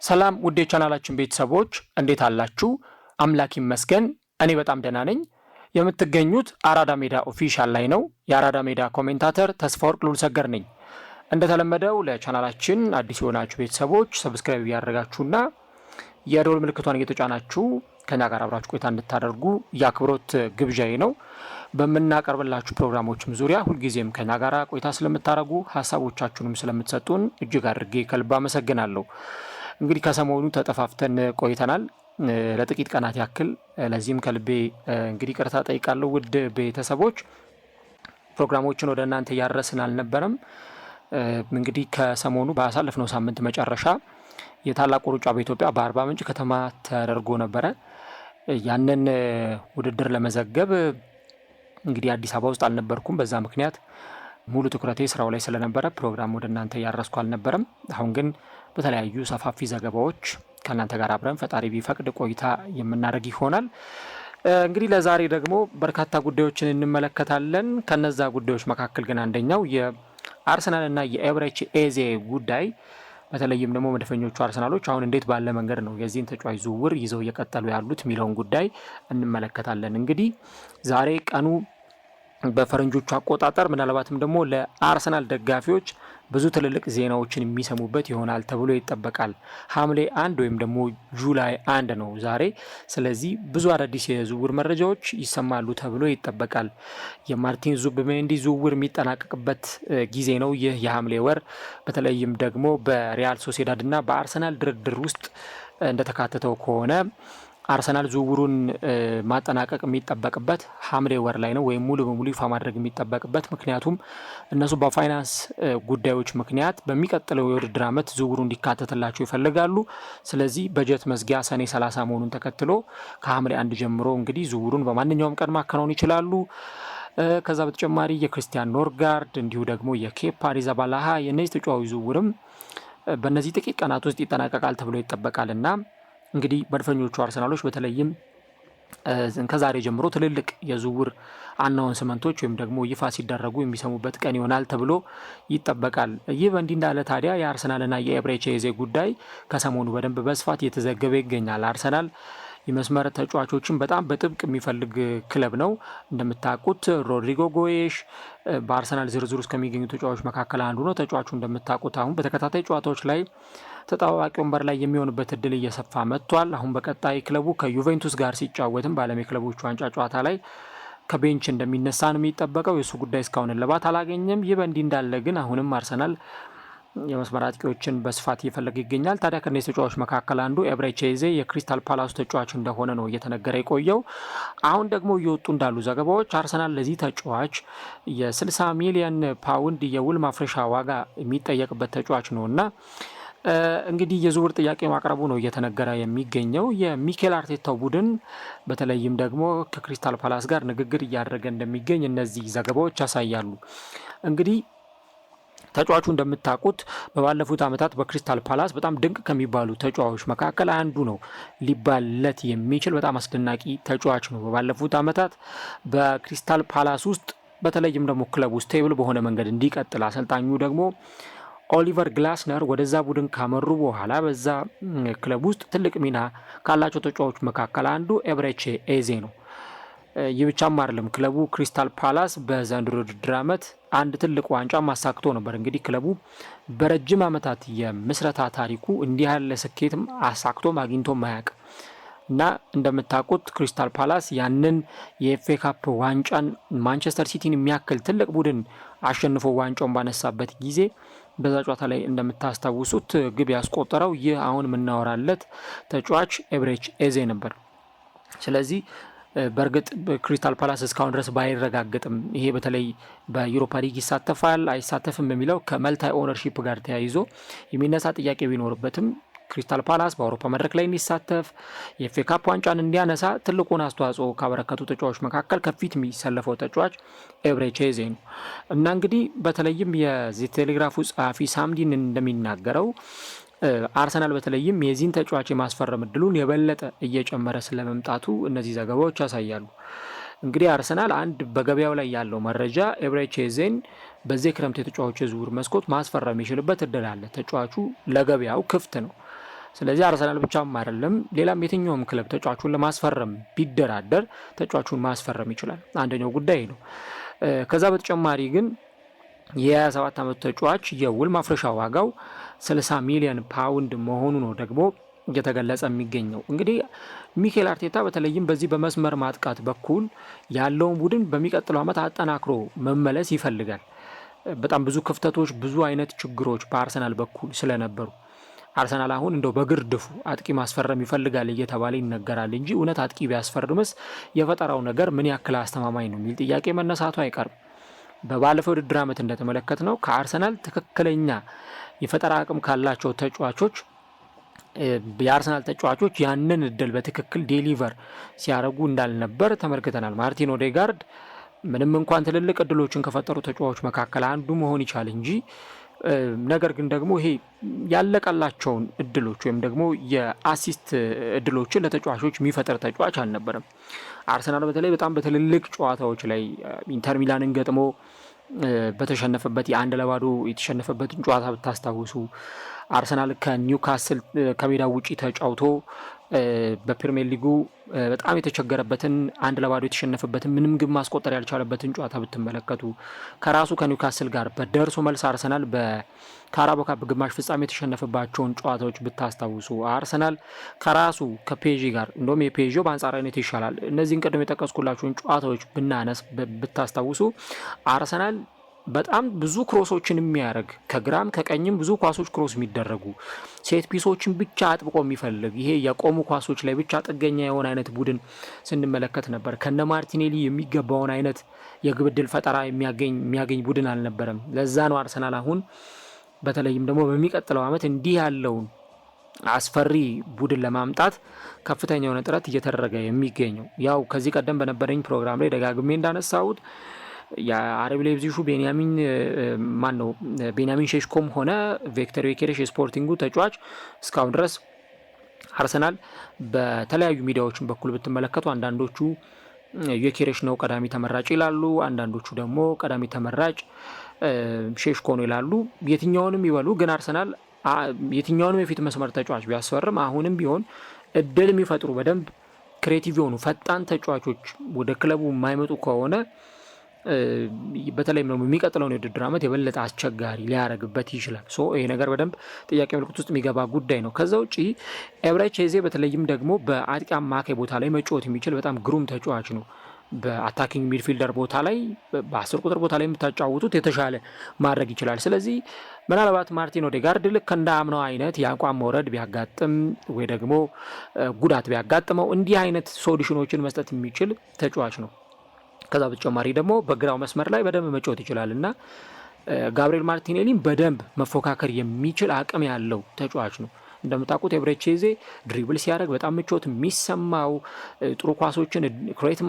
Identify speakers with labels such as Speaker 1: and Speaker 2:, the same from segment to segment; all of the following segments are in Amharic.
Speaker 1: ሰላም ውድ የቻናላችን ቤተሰቦች እንዴት አላችሁ? አምላክ ይመስገን እኔ በጣም ደህና ነኝ። የምትገኙት አራዳ ሜዳ ኦፊሻል ላይ ነው። የአራዳ ሜዳ ኮሜንታተር ተስፋወርቅ ሉልሰገር ነኝ። እንደተለመደው ለቻናላችን አዲስ የሆናችሁ ቤተሰቦች ሰብስክራይብ ያደረጋችሁና የደወል ምልክቷን እየተጫናችሁ ከኛ ጋር አብራችሁ ቆይታ እንድታደርጉ የአክብሮት ግብዣዬ ነው። በምናቀርብላችሁ ፕሮግራሞችም ዙሪያ ሁልጊዜም ከኛ ጋር ቆይታ ስለምታደርጉ ሀሳቦቻችሁንም ስለምትሰጡን እጅግ አድርጌ ከልብ አመሰግናለሁ። እንግዲህ ከሰሞኑ ተጠፋፍተን ቆይተናል ለጥቂት ቀናት ያክል። ለዚህም ከልቤ እንግዲህ ቅርታ ጠይቃለሁ። ውድ ቤተሰቦች ፕሮግራሞችን ወደ እናንተ ያደረስን አልነበረም። እንግዲህ ከሰሞኑ ባሳለፍነው ሳምንት መጨረሻ የታላቁ ሩጫ በኢትዮጵያ በአርባ ምንጭ ከተማ ተደርጎ ነበረ። ያንን ውድድር ለመዘገብ እንግዲህ አዲስ አበባ ውስጥ አልነበርኩም። በዛ ምክንያት ሙሉ ትኩረቴ ስራው ላይ ስለነበረ ፕሮግራም ወደ እናንተ ያደረስኩ አልነበረም። አሁን ግን በተለያዩ ሰፋፊ ዘገባዎች ከእናንተ ጋር አብረን ፈጣሪ ቢፈቅድ ቆይታ የምናደርግ ይሆናል። እንግዲህ ለዛሬ ደግሞ በርካታ ጉዳዮችን እንመለከታለን። ከነዛ ጉዳዮች መካከል ግን አንደኛው የአርሰናልና የኤብሬቺ ኤዜ ጉዳይ፣ በተለይም ደግሞ መድፈኞቹ አርሰናሎች አሁን እንዴት ባለ መንገድ ነው የዚህን ተጫዋች ዝውውር ይዘው እየቀጠሉ ያሉት የሚለውን ጉዳይ እንመለከታለን። እንግዲህ ዛሬ ቀኑ በፈረንጆቹ አቆጣጠር ምናልባትም ደግሞ ለአርሰናል ደጋፊዎች ብዙ ትልልቅ ዜናዎችን የሚሰሙበት ይሆናል ተብሎ ይጠበቃል። ሐምሌ 1 ወይም ደግሞ ጁላይ 1 ነው ዛሬ። ስለዚህ ብዙ አዳዲስ የዝውውር መረጃዎች ይሰማሉ ተብሎ ይጠበቃል። የማርቲን ዙቢሜንዲ ዝውውር የሚጠናቀቅበት ጊዜ ነው ይህ የሐምሌ ወር። በተለይም ደግሞ በሪያል ሶሴዳድ እና በአርሰናል ድርድር ውስጥ እንደተካተተው ከሆነ አርሰናል ዝውውሩን ማጠናቀቅ የሚጠበቅበት ሐምሌ ወር ላይ ነው፣ ወይም ሙሉ በሙሉ ይፋ ማድረግ የሚጠበቅበት። ምክንያቱም እነሱ በፋይናንስ ጉዳዮች ምክንያት በሚቀጥለው የውድድር ዓመት ዝውውሩ እንዲካተትላቸው ይፈልጋሉ። ስለዚህ በጀት መዝጊያ ሰኔ 30 መሆኑን ተከትሎ ከሐምሌ 1 ጀምሮ እንግዲህ ዝውውሩን በማንኛውም ቀን ማከናወን ይችላሉ። ከዛ በተጨማሪ የክርስቲያን ኖርጋርድ እንዲሁ ደግሞ የኬፓ አሪዛባላሃ የእነዚህ ተጫዋቾች ዝውውርም በእነዚህ ጥቂት ቀናት ውስጥ ይጠናቀቃል ተብሎ ይጠበቃልና እንግዲህ መድፈኞቹ አርሰናሎች በተለይም ከዛሬ ጀምሮ ትልልቅ የዝውውር አናውንስመንቶች ወይም ደግሞ ይፋ ሲደረጉ የሚሰሙበት ቀን ይሆናል ተብሎ ይጠበቃል። ይህ በእንዲህ እንዳለ ታዲያ የአርሰናልና የኤብሬቺ ኤዜ ጉዳይ ከሰሞኑ በደንብ በስፋት እየተዘገበ ይገኛል። አርሰናል የመስመር ተጫዋቾችን በጣም በጥብቅ የሚፈልግ ክለብ ነው። እንደምታውቁት ሮድሪጎ ጎዬሽ በአርሰናል ዝርዝር ውስጥ ከሚገኙ ተጫዋቾች መካከል አንዱ ነው። ተጫዋቹ እንደምታውቁት አሁን በተከታታይ ጨዋታዎች ላይ ተጣዋቂ ወንበር ላይ የሚሆንበት እድል እየሰፋ መጥቷል። አሁን በቀጣይ ክለቡ ከዩቬንቱስ ጋር ሲጫወትም በዓለም የክለቦች ዋንጫ ጨዋታ ላይ ከቤንች እንደሚነሳ ነው የሚጠበቀው። የእሱ ጉዳይ እስካሁን እልባት አላገኘም። ይህ በእንዲህ እንዳለ ግን አሁንም አርሰናል የመስመር አጥቂዎችን በስፋት እየፈለገ ይገኛል። ታዲያ ከነዚህ ተጫዋቾች መካከል አንዱ ኤብሬቺ ኤዜ የክሪስታል ፓላሱ ተጫዋች እንደሆነ ነው እየተነገረ የቆየው። አሁን ደግሞ እየወጡ እንዳሉ ዘገባዎች አርሰናል ለዚህ ተጫዋች የ60 ሚሊዮን ፓውንድ የውል ማፍረሻ ዋጋ የሚጠየቅበት ተጫዋች ነውና እንግዲህ የዝውውር ጥያቄ ማቅረቡ ነው እየተነገረ የሚገኘው። የሚኬል አርቴታው ቡድን በተለይም ደግሞ ከክሪስታል ፓላስ ጋር ንግግር እያደረገ እንደሚገኝ እነዚህ ዘገባዎች ያሳያሉ። እንግዲህ ተጫዋቹ እንደምታውቁት በባለፉት ዓመታት በክሪስታል ፓላስ በጣም ድንቅ ከሚባሉ ተጫዋቾች መካከል አንዱ ነው ሊባለት የሚችል በጣም አስደናቂ ተጫዋች ነው። በባለፉት ዓመታት በክሪስታል ፓላስ ውስጥ በተለይም ደግሞ ክለቡ ስቴብል በሆነ መንገድ እንዲቀጥል አሰልጣኙ ደግሞ ኦሊቨር ግላስነር ወደዛ ቡድን ካመሩ በኋላ በዛ ክለብ ውስጥ ትልቅ ሚና ካላቸው ተጫዋቾች መካከል አንዱ ኤብሬቺ ኤዜ ነው። ይህ ብቻም አይደለም። ክለቡ ክሪስታል ፓላስ በዘንድሮ ውድድር ዓመት አንድ ትልቅ ዋንጫ ማሳክቶ ነበር። እንግዲህ ክለቡ በረጅም ዓመታት የምስረታ ታሪኩ እንዲህ ያለ ስኬትም አሳክቶም አግኝቶም ማያውቅ እና እንደምታውቁት ክሪስታል ፓላስ ያንን የኤፍኤ ካፕ ዋንጫን ማንቸስተር ሲቲን የሚያክል ትልቅ ቡድን አሸንፎ ዋንጫውን ባነሳበት ጊዜ በዛ ጨዋታ ላይ እንደምታስታውሱት ግብ ያስቆጠረው ይህ አሁን የምናወራለት ተጫዋች ኤብሬቺ ኤዜ ነበር። ስለዚህ በእርግጥ ክሪስታል ፓላስ እስካሁን ድረስ ባይረጋገጥም ይሄ በተለይ በዩሮፓ ሊግ ይሳተፋል አይሳተፍም የሚለው ከመልታይ ኦነርሺፕ ጋር ተያይዞ የሚነሳ ጥያቄ ቢኖርበትም ክሪስታል ፓላስ በአውሮፓ መድረክ ላይ እንዲሳተፍ የኤፍኤ ካፕ ዋንጫን እንዲያነሳ ትልቁን አስተዋጽኦ ካበረከቱ ተጫዋቾች መካከል ከፊት የሚሰለፈው ተጫዋች ኤብሬቺ ኤዜ ነው እና እንግዲህ በተለይም የዚህ ቴሌግራፉ ጸሐፊ ሳምዲን እንደሚናገረው አርሰናል በተለይም የዚህን ተጫዋች የማስፈረም እድሉን የበለጠ እየጨመረ ስለመምጣቱ እነዚህ ዘገባዎች ያሳያሉ። እንግዲህ አርሰናል አንድ በገበያው ላይ ያለው መረጃ ኤብሬቺ ኤዜን በዚህ ክረምት የተጫዋቾች የዝውውር መስኮት ማስፈረም የሚችልበት እድል አለ። ተጫዋቹ ለገበያው ክፍት ነው። ስለዚህ አርሰናል ብቻም አይደለም ሌላም የትኛውም ክለብ ተጫዋቹን ለማስፈረም ቢደራደር ተጫዋቹን ማስፈረም ይችላል። አንደኛው ጉዳይ ነው። ከዛ በተጨማሪ ግን የ27 ዓመት ተጫዋች የውል ማፍረሻ ዋጋው 60 ሚሊዮን ፓውንድ መሆኑ ነው ደግሞ እየተገለጸ የሚገኘው። እንግዲህ ሚኬል አርቴታ በተለይም በዚህ በመስመር ማጥቃት በኩል ያለውን ቡድን በሚቀጥለው ዓመት አጠናክሮ መመለስ ይፈልጋል። በጣም ብዙ ክፍተቶች፣ ብዙ አይነት ችግሮች በአርሰናል በኩል ስለነበሩ አርሰናል አሁን እንደው በግርድፉ አጥቂ ማስፈረም ይፈልጋል እየተባለ ይነገራል እንጂ እውነት አጥቂ ቢያስፈርምስ የፈጠራው ነገር ምን ያክል አስተማማኝ ነው የሚል ጥያቄ መነሳቱ አይቀርም። በባለፈው ውድድር ዓመት እንደተመለከት ነው ከአርሰናል ትክክለኛ የፈጠራ አቅም ካላቸው ተጫዋቾች የአርሰናል ተጫዋቾች ያንን እድል በትክክል ዴሊቨር ሲያደርጉ እንዳልነበር ተመልክተናል። ማርቲን ኦዴጋርድ ምንም እንኳን ትልልቅ እድሎችን ከፈጠሩ ተጫዋቾች መካከል አንዱ መሆን ይቻል እንጂ ነገር ግን ደግሞ ይሄ ያለቀላቸውን እድሎች ወይም ደግሞ የአሲስት እድሎችን ለተጫዋቾች የሚፈጠር ተጫዋች አልነበረም። አርሰናል በተለይ በጣም በትልልቅ ጨዋታዎች ላይ ኢንተር ሚላንን ገጥሞ በተሸነፈበት የ1-0 የተሸነፈበትን ጨዋታ ብታስታውሱ አርሰናል ከኒውካስል ከሜዳ ውጪ ተጫውቶ በፕሪሚየር ሊጉ በጣም የተቸገረበትን 1-0 የተሸነፈበትን ምንም ግብ ማስቆጠር ያልቻለበትን ጨዋታ ብትመለከቱ ከራሱ ከኒውካስል ጋር በደርሶ መልስ አርሰናል በካራቦ ካፕ ግማሽ ፍጻሜ የተሸነፈባቸውን ጨዋታዎች ብታስታውሱ አርሰናል ከራሱ ከፔዥ ጋር እንደውም የፔዥ በአንጻራዊነት ይሻላል። እነዚህን ቅድም የጠቀስኩላቸውን ጨዋታዎች ብናነስ ብታስታውሱ አርሰናል በጣም ብዙ ክሮሶችን የሚያደርግ ከግራም ከቀኝም ብዙ ኳሶች ክሮስ የሚደረጉ ሴት ፒሶችን ብቻ አጥብቆ የሚፈልግ ይሄ የቆሙ ኳሶች ላይ ብቻ ጥገኛ የሆነ አይነት ቡድን ስንመለከት ነበር። ከነ ማርቲኔሊ የሚገባውን አይነት የግብ ዕድል ፈጠራ የሚያገኝ ቡድን አልነበረም። ለዛ ነው አርሰናል አሁን በተለይም ደግሞ በሚቀጥለው ዓመት እንዲህ ያለውን አስፈሪ ቡድን ለማምጣት ከፍተኛ የሆነ ጥረት እየተደረገ የሚገኘው። ያው ከዚህ ቀደም በነበረኝ ፕሮግራም ላይ ደጋግሜ እንዳነሳሁት የአረብ ሌብዚሹ ቤንያሚን ሼሽኮም ሆነ ቪክተር ዮኬሬሽ የስፖርቲንጉ ተጫዋች እስካሁን ድረስ አርሰናል በተለያዩ ሚዲያዎችን በኩል ብትመለከቱ አንዳንዶቹ ዮኬሬሽ ነው ቀዳሚ ተመራጭ ይላሉ፣ አንዳንዶቹ ደግሞ ቀዳሚ ተመራጭ ሼሽኮ ነው ይላሉ። የትኛውንም ይበሉ ግን አርሰናል የትኛውንም የፊት መስመር ተጫዋች ቢያስፈርም አሁንም ቢሆን እድል የሚፈጥሩ በደንብ ክሬቲቭ የሆኑ ፈጣን ተጫዋቾች ወደ ክለቡ የማይመጡ ከሆነ በተለይም ደግሞ የሚቀጥለውን የውድድር ዓመት የበለጠ አስቸጋሪ ሊያደርግበት ይችላል። ይሄ ነገር በደንብ ጥያቄ ምልክት ውስጥ የሚገባ ጉዳይ ነው። ከዛ ውጪ ኤብራሂም ኤዜ በተለይም ደግሞ በአጥቂ አማካይ ቦታ ላይ መጫወት የሚችል በጣም ግሩም ተጫዋች ነው። በአታኪንግ ሚድፊልደር ቦታ ላይ በ10 ቁጥር ቦታ ላይ የምታጫውቱት የተሻለ ማድረግ ይችላል። ስለዚህ ምናልባት ማርቲን ኦዴጋርድ ልክ እንደ አምናው አይነት የአቋም መውረድ ቢያጋጥም ወይ ደግሞ ጉዳት ቢያጋጥመው እንዲህ አይነት ሶሉሽኖችን መስጠት የሚችል ተጫዋች ነው። ከዛ በተጨማሪ ደግሞ በግራው መስመር ላይ በደንብ መጫወት ይችላል እና ጋብሪኤል ማርቲኔሊን በደንብ መፎካከር የሚችል አቅም ያለው ተጫዋች ነው። እንደምታውቁት ኤብሬቺ ኤዜ ድሪብል ሲያደርግ በጣም ምቾት የሚሰማው ጥሩ ኳሶችን ክሬት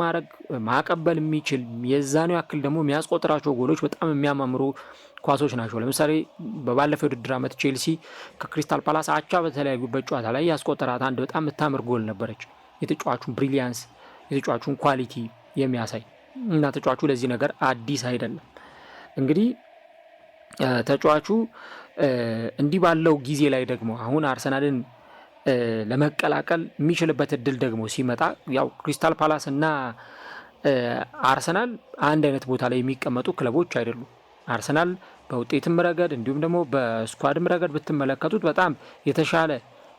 Speaker 1: ማቀበል የሚችል የዛኑ ያክል ደግሞ የሚያስቆጥራቸው ጎሎች በጣም የሚያማምሩ ኳሶች ናቸው። ለምሳሌ በባለፈው ውድድር ዓመት ቼልሲ ከክሪስታል ፓላስ አቻ በተለያዩበት ጨዋታ ላይ ያስቆጠራት አንድ በጣም የምታምር ጎል ነበረች። የተጫዋቹን ብሪሊያንስ የተጫዋቹን ኳሊቲ የሚያሳይ እና ተጫዋቹ ለዚህ ነገር አዲስ አይደለም። እንግዲህ ተጫዋቹ እንዲህ ባለው ጊዜ ላይ ደግሞ አሁን አርሰናልን ለመቀላቀል የሚችልበት እድል ደግሞ ሲመጣ ያው ክሪስታል ፓላስ እና አርሰናል አንድ አይነት ቦታ ላይ የሚቀመጡ ክለቦች አይደሉም። አርሰናል በውጤትም ረገድ እንዲሁም ደግሞ በስኳድም ረገድ ብትመለከቱት በጣም የተሻለ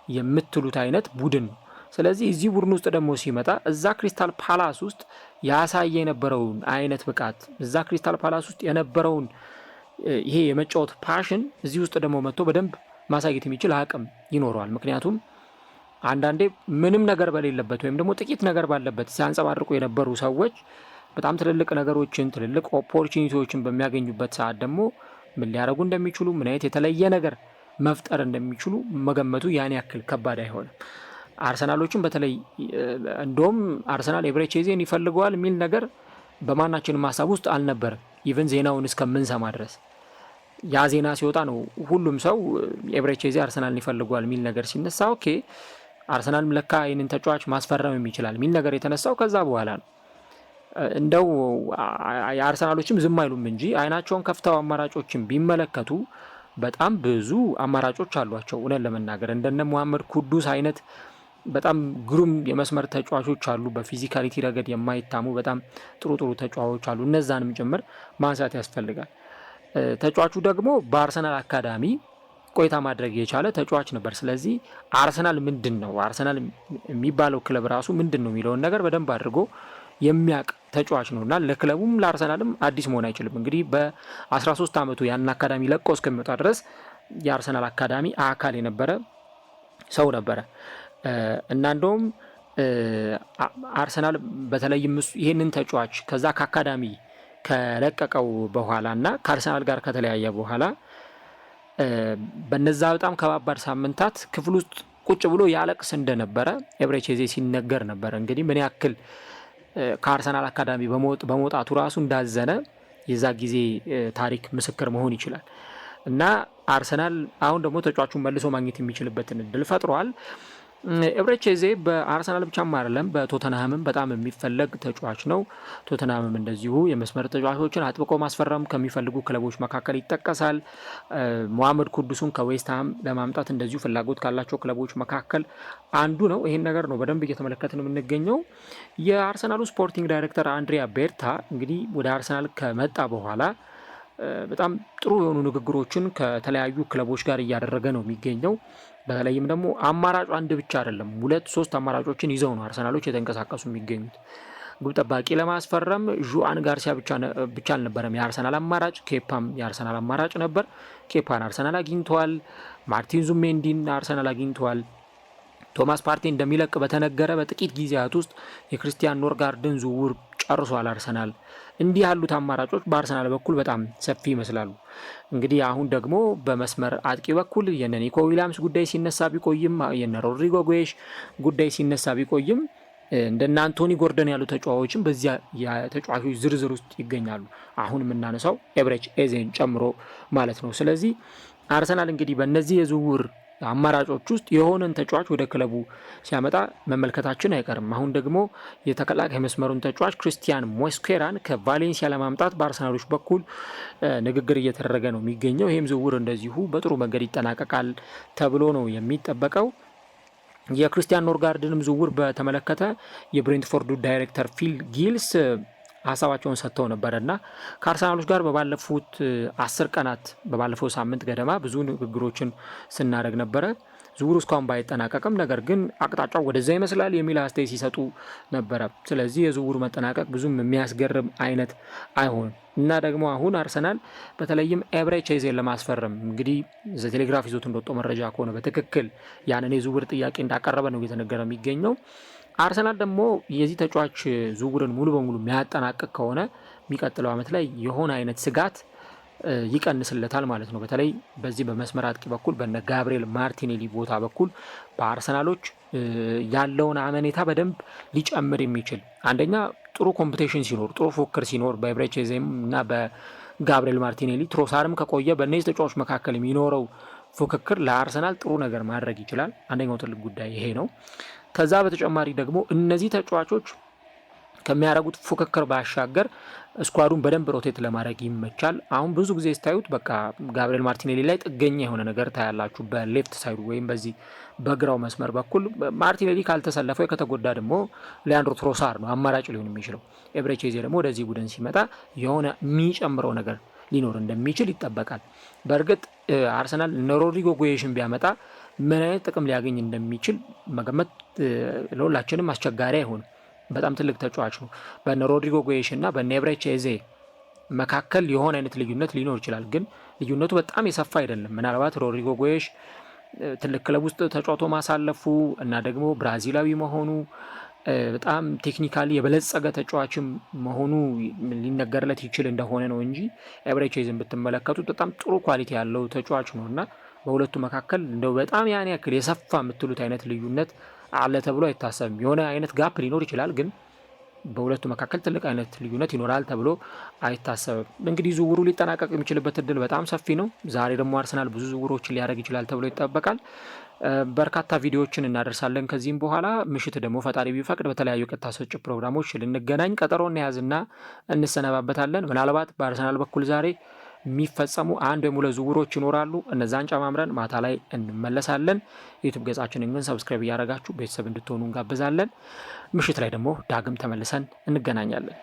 Speaker 1: የምትሉት አይነት ቡድን ነው። ስለዚህ እዚህ ቡድን ውስጥ ደግሞ ሲመጣ እዛ ክሪስታል ፓላስ ውስጥ ያሳየ የነበረውን አይነት ብቃት እዛ ክሪስታል ፓላስ ውስጥ የነበረውን ይሄ የመጫወት ፓሽን እዚህ ውስጥ ደግሞ መጥቶ በደንብ ማሳየት የሚችል አቅም ይኖረዋል። ምክንያቱም አንዳንዴ ምንም ነገር በሌለበት ወይም ደግሞ ጥቂት ነገር ባለበት ሲያንጸባርቁ የነበሩ ሰዎች በጣም ትልልቅ ነገሮችን ትልልቅ ኦፖርቹኒቲዎችን በሚያገኙበት ሰዓት ደግሞ ምን ሊያደርጉ እንደሚችሉ ምን አይነት የተለየ ነገር መፍጠር እንደሚችሉ መገመቱ ያን ያክል ከባድ አይሆንም። አርሰናሎችን በተለይ እንደውም አርሰናል ኤብሬቺ ኤዜን ይፈልገዋል የሚል ነገር በማናችንም ሀሳብ ውስጥ አልነበረም። ኢቨን ዜናውን እስከምንሰማ ድረስ ያ ዜና ሲወጣ ነው ሁሉም ሰው ኤብሬቺ ኤዜ አርሰናልን ይፈልገዋል የሚል ነገር ሲነሳ ኦኬ አርሰናልም ለካ ይህንን ተጫዋች ማስፈረም ይችላል የሚል ነገር የተነሳው ከዛ በኋላ ነው። እንደው የአርሰናሎችም ዝም አይሉም እንጂ አይናቸውን ከፍተው አማራጮችን ቢመለከቱ በጣም ብዙ አማራጮች አሏቸው። እውነት ለመናገር እንደነ መሐመድ ኩዱስ አይነት በጣም ግሩም የመስመር ተጫዋቾች አሉ። በፊዚካሊቲ ረገድ የማይታሙ በጣም ጥሩ ተጫዋቾች አሉ። እነዛንም ጭምር ማንሳት ያስፈልጋል። ተጫዋቹ ደግሞ በአርሰናል አካዳሚ ቆይታ ማድረግ የቻለ ተጫዋች ነበር። ስለዚህ አርሰናል ምንድን ነው፣ አርሰናል የሚባለው ክለብ ራሱ ምንድን ነው የሚለውን ነገር በደንብ አድርጎ የሚያውቅ ተጫዋች ነው እና ለክለቡም ለአርሰናልም አዲስ መሆን አይችልም። እንግዲህ በ13 ዓመቱ ያን አካዳሚ ለቆ እስከሚወጣ ድረስ የአርሰናል አካዳሚ አካል የነበረ ሰው ነበረ እና እንደውም አርሰናል በተለይም ይህንን ተጫዋች ከዛ ከአካዳሚ ከለቀቀው በኋላ እና ከአርሰናል ጋር ከተለያየ በኋላ በነዛ በጣም ከባባድ ሳምንታት ክፍል ውስጥ ቁጭ ብሎ ያለቅስ እንደነበረ ኤብሬቼዜ ሲነገር ነበር። እንግዲህ ምን ያክል ከአርሰናል አካዳሚ በመውጣቱ ራሱ እንዳዘነ የዛ ጊዜ ታሪክ ምስክር መሆን ይችላል እና አርሰናል አሁን ደግሞ ተጫዋቹን መልሶ ማግኘት የሚችልበትን እድል ፈጥሯል። ኤብሬቼዜ በአርሰናል ብቻም አይደለም በቶተንሃምም በጣም የሚፈለግ ተጫዋች ነው። ቶተንሃምም እንደዚሁ የመስመር ተጫዋቾችን አጥብቆ ማስፈረም ከሚፈልጉ ክለቦች መካከል ይጠቀሳል። መሐመድ ኩዱሱን ከዌስትሃም ለማምጣት እንደዚሁ ፍላጎት ካላቸው ክለቦች መካከል አንዱ ነው። ይህን ነገር ነው በደንብ እየተመለከትን የምንገኘው። የአርሰናሉ ስፖርቲንግ ዳይሬክተር አንድሪያ ቤርታ እንግዲህ ወደ አርሰናል ከመጣ በኋላ በጣም ጥሩ የሆኑ ንግግሮችን ከተለያዩ ክለቦች ጋር እያደረገ ነው የሚገኘው። በተለይም ደግሞ አማራጩ አንድ ብቻ አይደለም፣ 2-3 አማራጮችን ይዘው ነው አርሰናሎች የተንቀሳቀሱ የሚገኙት። ግብ ጠባቂ ለማስፈረም ዡአን ጋርሲያ ብቻ አልነበረም የአርሰናል አማራጭ፣ ኬፓም የአርሰናል አማራጭ ነበር። ኬፓን አርሰናል አግኝተዋል። ማርቲን ዙሜንዲን አርሰናል አግኝተዋል። ቶማስ ፓርቴ እንደሚለቅ በተነገረ በጥቂት ጊዜያት ውስጥ የክርስቲያን ኖርጋርድን ዝውውር ጨርሷል አርሰናል። እንዲህ ያሉት አማራጮች በአርሰናል በኩል በጣም ሰፊ ይመስላሉ። እንግዲህ አሁን ደግሞ በመስመር አጥቂ በኩል የነ ኒኮ ዊሊያምስ ጉዳይ ሲነሳ ቢቆይም የነ ሮድሪጎ ጎዬሽ ጉዳይ ሲነሳ ቢቆይም እንደነ አንቶኒ ጎርደን ያሉ ተጫዋቾችም በዚያ የተጫዋቾች ዝርዝር ውስጥ ይገኛሉ። አሁን የምናነሳው ኤብሬቼዜን ጨምሮ ማለት ነው። ስለዚህ አርሰናል እንግዲህ በእነዚህ የዝውውር አማራጮች ውስጥ የሆነን ተጫዋች ወደ ክለቡ ሲያመጣ መመልከታችን አይቀርም። አሁን ደግሞ የተከላካይ መስመሩን ተጫዋች ክርስቲያን ሞስኬራን ከቫሌንሲያ ለማምጣት በአርሰናሎች በኩል ንግግር እየተደረገ ነው የሚገኘው። ይህም ዝውውር እንደዚሁ በጥሩ መንገድ ይጠናቀቃል ተብሎ ነው የሚጠበቀው። የክርስቲያን ኖርጋርድንም ዝውውር በተመለከተ የብሬንትፎርዱ ዳይሬክተር ፊል ጊልስ ሀሳባቸውን ሰጥተው ነበረ እና ከአርሰናሎች ጋር በባለፉት 10 ቀናት በባለፈው ሳምንት ገደማ ብዙ ንግግሮችን ስናደርግ ነበረ። ዝውውሩ እስካሁን ባይጠናቀቅም ነገር ግን አቅጣጫው ወደዛ ይመስላል የሚል አስተያየት ሲሰጡ ነበረ። ስለዚህ የዝውውሩ መጠናቀቅ ብዙም የሚያስገርም አይነት አይሆንም እና ደግሞ አሁን አርሰናል በተለይም ኤብሬቼዜን ለማስፈረም እንግዲህ ዘቴሌግራፍ ይዞት እንደወጣው መረጃ ከሆነ በትክክል ያንን የዝውውር ጥያቄ እንዳቀረበ ነው እየተነገረ የሚገኘው። አርሰናል ደግሞ የዚህ ተጫዋች ዝውውርን ሙሉ በሙሉ የሚያጠናቅቅ ከሆነ የሚቀጥለው ዓመት ላይ የሆነ አይነት ስጋት ይቀንስለታል ማለት ነው። በተለይ በዚህ በመስመር አጥቂ በኩል በነ ጋብሪኤል ማርቲኔሊ ቦታ በኩል በአርሰናሎች ያለውን አመኔታ በደንብ ሊጨምር የሚችል አንደኛ ጥሩ ኮምፒቴሽን ሲኖር፣ ጥሩ ፉክክር ሲኖር በኤብሬቼዜም እና በጋብሪኤል ማርቲኔሊ ትሮሳርም ከቆየ በእነዚህ ተጫዋቾች መካከል የሚኖረው ፉክክር ለአርሰናል ጥሩ ነገር ማድረግ ይችላል። አንደኛው ትልቅ ጉዳይ ይሄ ነው። ከዛ በተጨማሪ ደግሞ እነዚህ ተጫዋቾች ከሚያደርጉት ፉክክር ባሻገር ስኳዱን በደንብ ሮቴት ለማድረግ ይመቻል። አሁን ብዙ ጊዜ ስታዩት በቃ ጋብሪኤል ማርቲኔሊ ላይ ጥገኛ የሆነ ነገር ታያላችሁ በሌፍት ሳይዱ ወይም በዚህ በግራው መስመር በኩል። ማርቲኔሊ ካልተሰለፈው ከተጎዳ ደግሞ ሊያንድሮ ትሮሳር ነው አማራጭ ሊሆን የሚችለው። ኤብሬቼዜ ደግሞ ወደዚህ ቡድን ሲመጣ የሆነ የሚጨምረው ነገር ሊኖር እንደሚችል ይጠበቃል። በእርግጥ አርሰናል ሮድሪጎ ጎዬሽን ቢያመጣ ምን አይነት ጥቅም ሊያገኝ እንደሚችል መገመት ለሁላችንም አስቸጋሪ አይሆንም። በጣም ትልቅ ተጫዋች ነው። በነ ሮድሪጎ ጎዬሽ እና በነ ኤብሬቼዜ መካከል የሆነ አይነት ልዩነት ሊኖር ይችላል፣ ግን ልዩነቱ በጣም የሰፋ አይደለም። ምናልባት ሮድሪጎ ጎዬሽ ትልቅ ክለብ ውስጥ ተጫውቶ ማሳለፉ እና ደግሞ ብራዚላዊ መሆኑ በጣም ቴክኒካሊ የበለጸገ ተጫዋችም መሆኑ ሊነገርለት ይችል እንደሆነ ነው እንጂ ኤብሬቼዜን ብትመለከቱት በጣም ጥሩ ኳሊቲ ያለው ተጫዋች ነው እና በሁለቱ መካከል እንደው በጣም ያን ያክል የሰፋ የምትሉት አይነት ልዩነት አለ ተብሎ አይታሰብም። የሆነ አይነት ጋፕ ሊኖር ይችላል፣ ግን በሁለቱ መካከል ትልቅ አይነት ልዩነት ይኖራል ተብሎ አይታሰብም። እንግዲህ ዝውውሩ ሊጠናቀቅ የሚችልበት እድል በጣም ሰፊ ነው። ዛሬ ደግሞ አርሰናል ብዙ ዝውውሮችን ሊያደርግ ይችላል ተብሎ ይጠበቃል። በርካታ ቪዲዮዎችን እናደርሳለን ከዚህም በኋላ። ምሽት ደግሞ ፈጣሪ ቢፈቅድ በተለያዩ ቀጥታ ስርጭት ፕሮግራሞች ልንገናኝ ቀጠሮ እንያዝና እንሰነባበታለን። ምናልባት በአርሰናል በኩል ዛሬ የሚፈጸሙ አንድ ወይም ሁለት ዝውውሮች ይኖራሉ። እነዛን ጨማምረን ማታ ላይ እንመለሳለን። ዩቱብ ገጻችንን ግን ሰብስክራይብ እያደረጋችሁ ቤተሰብ እንድትሆኑ እንጋብዛለን። ምሽት ላይ ደግሞ ዳግም ተመልሰን እንገናኛለን።